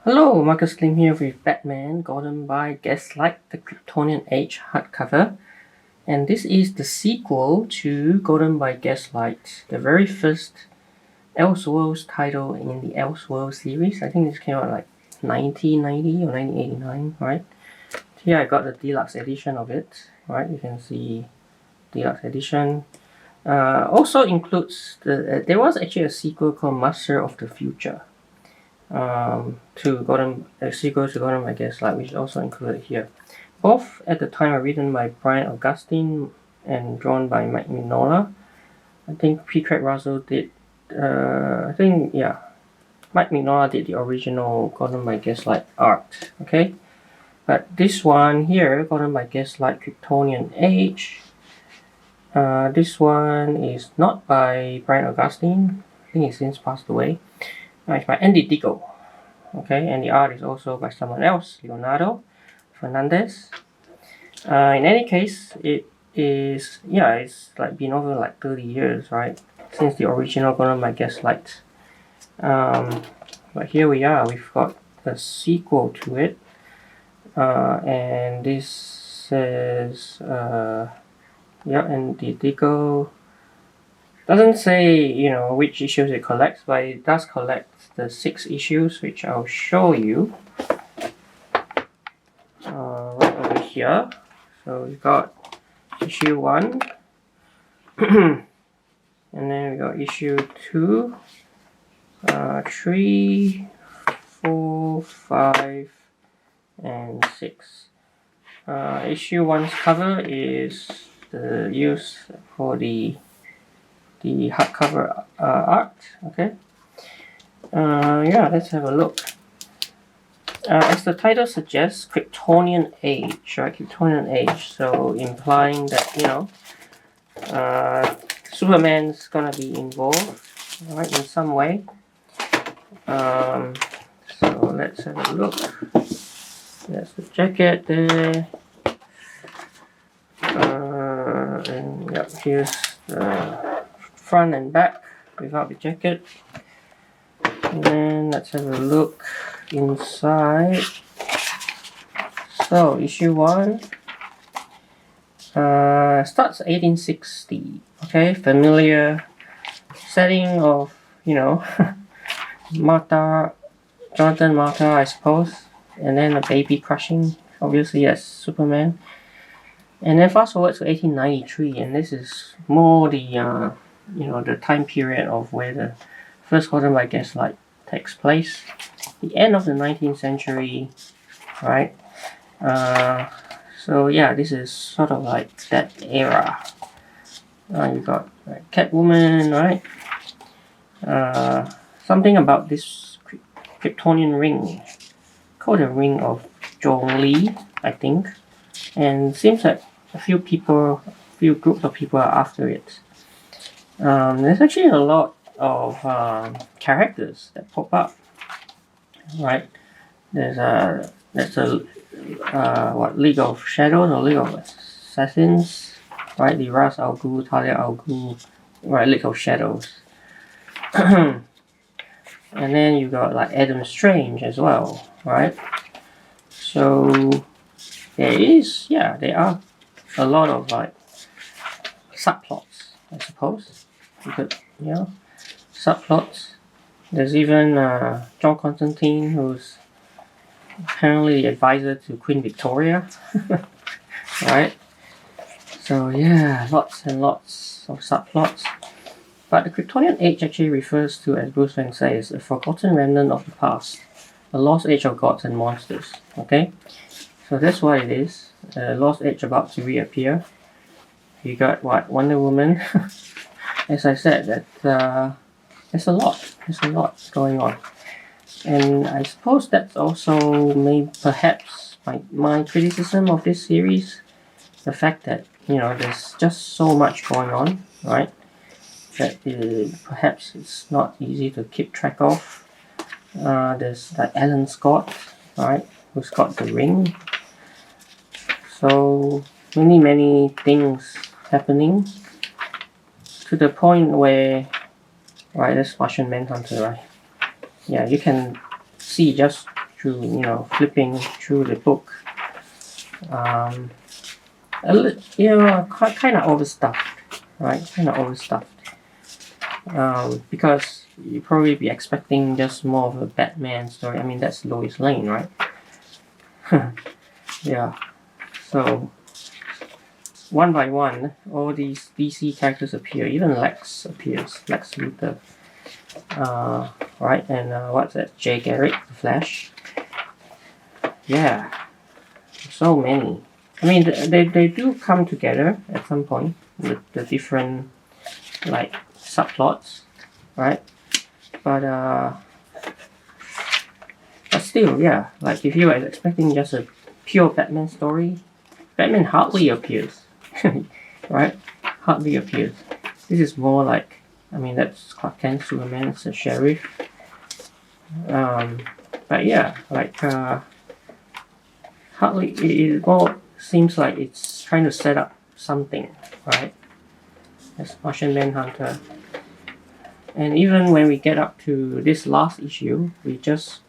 Hello, Marcus Lim here with Batman Gotham by Gaslight, the Kryptonian Age hardcover. And this is the sequel to Gotham by Gaslight, the very first Elseworlds title in the Elseworlds series. I think this came out like 1990 or 1989, right? Here I got the deluxe edition of it, right? You can see deluxe edition. Also includes there was actually a sequel called Master of the Future. To Gotham, a sequel to Gotham, I guess, which is also included here. Both at the time are written by Brian Augustine and drawn by Mike Mignola. I think P. Craig Russell did. Mike Mignola did the original Gotham by Gaslight art. Okay, but this one here, Gotham by Gaslight Kryptonian Age. This one is not by Brian Augustine. I think he's since passed away. It's by Andy Diggle. Okay, and the art is also by someone else, Leandro, Fernandez. In any case, it's like been over like 30 years, right, since the original Gotham by Gaslight. But here we are, we've got a sequel to it, and this says, and the Diggle doesn't say, which issues it collects, but it does collect the 6 issues, which I'll show you right over here. So we got issue 1, and then we got issue 2, 3, 4, 5, and 6. Issue 1's cover is the use for the hardcover art. Okay. Let's have a look. As the title suggests, Kryptonian Age, right? Kryptonian Age, so implying that Superman's gonna be involved, right, in some way. So let's have a look. There's the jacket there, and here's the front and back without the jacket. And then let's have a look inside. So issue 1 starts 1860. Okay, familiar setting of Jonathan Martha, I suppose, and then a baby crushing, obviously, yes, Superman. And then fast forward to 1893, and this is more the the time period of where the first Gotham by Gaslight takes place, the end of the 19th century, right? This is sort of like that era. You got Catwoman, right? Something about this Kryptonian ring, called the Ring of Zhongli, I think, and seems like a few groups of people are after it. There's actually a lot of characters that pop up, right? There's a League of Shadows or League of Assassins, right? The Ra's al Ghul, Talia al Ghul, right? League of Shadows. And then you got like Adam Strange as well, right? So there are a lot of like subplots, I suppose. You could, subplots. There's even John Constantine, who's apparently the advisor to Queen Victoria, right? So lots and lots of subplots. But the Kryptonian Age actually refers to, as Bruce Wayne says, a forgotten remnant of the past, a lost age of gods and monsters. Okay, so that's what it is. A lost age about to reappear. You got Wonder Woman. As I said, that there's a lot going on, and I suppose that's also perhaps my criticism of this series, the fact that there's just so much going on, right? That perhaps it's not easy to keep track of. There's like Alan Scott, right, who's got the ring. So many things happening, to the point where, right, this Martian Manhunter, right? Yeah, you can see just through, you know, flipping through the book. You know, kind of overstuffed, right? Kind of overstuffed. Because you probably be expecting just more of a Batman story. I mean, that's Lois Lane, right? Yeah. So one by one, all these DC characters appear. Even Lex appears. Lex Luthor. Right, and what's that? Jay Garrick, the Flash. Yeah, so many. I mean, they do come together at some point. The different like subplots, right? But still, yeah. Like if you were expecting just a pure Batman story, Batman hardly appears, right? Hardly appears. This is more like, I mean, that's Clark Kent, Superman, it's a sheriff. But yeah, like hardly. It all seems like it's trying to set up something, right? As Martian Manhunter. And even when we get up to this last issue, we just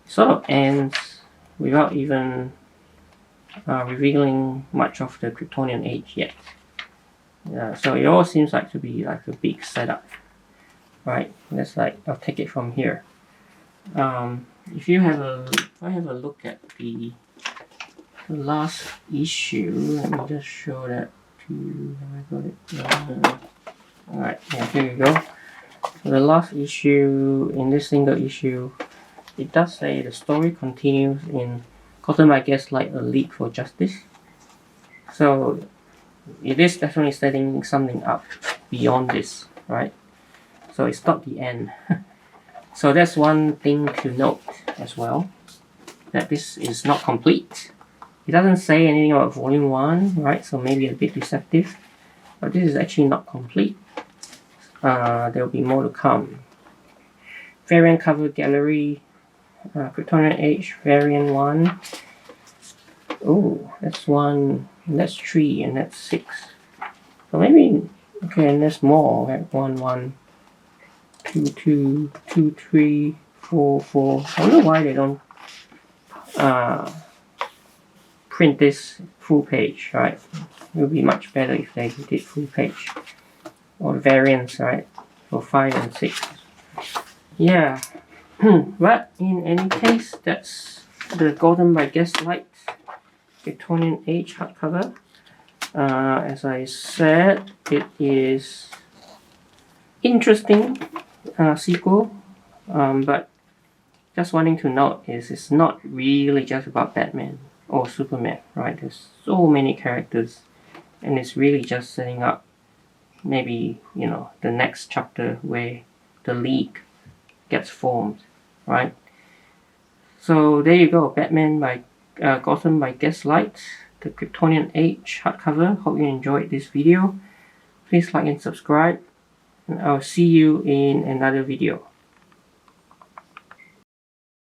sort of ends without even revealing much of the Kryptonian age yet. So it all seems like to be like a big setup, right? Let's like, I'll take it from here. If I have a look at the last issue, let me just show that to you. Have I got it? Alright, yeah, here we go. So the last issue, in this single issue, it does say the story continues in Gotham by Gaslight, a League for Justice. So it is definitely setting something up beyond this, right? So it's not the end. So that's one thing to note as well, that this is not complete. It doesn't say anything about volume 1, right? So maybe a bit deceptive, but this is actually not complete. There will be more to come. Variant cover gallery, Kryptonian Age variant 1. Oh, that's 1, that's 3, and that's 6. So maybe, okay, and there's more, like 1, 1, 2, 2, 2, 3, 4, 4. I wonder why they don't print this full page, right? It would be much better if they did full page. Or variants, right? For 5 and 6. Yeah. But in any case, that's the Gotham by Gaslight Kryptonian Age hardcover. As I said, it is interesting sequel, but just wanting to note is it's not really just about Batman or Superman, right? There's so many characters, and it's really just setting up maybe, you know, the next chapter where the League gets formed, right? So there you go, Batman by Gotham by Gaslight, the Kryptonian Age hardcover. Hope you enjoyed this video. Please like and subscribe, and I'll see you in another video.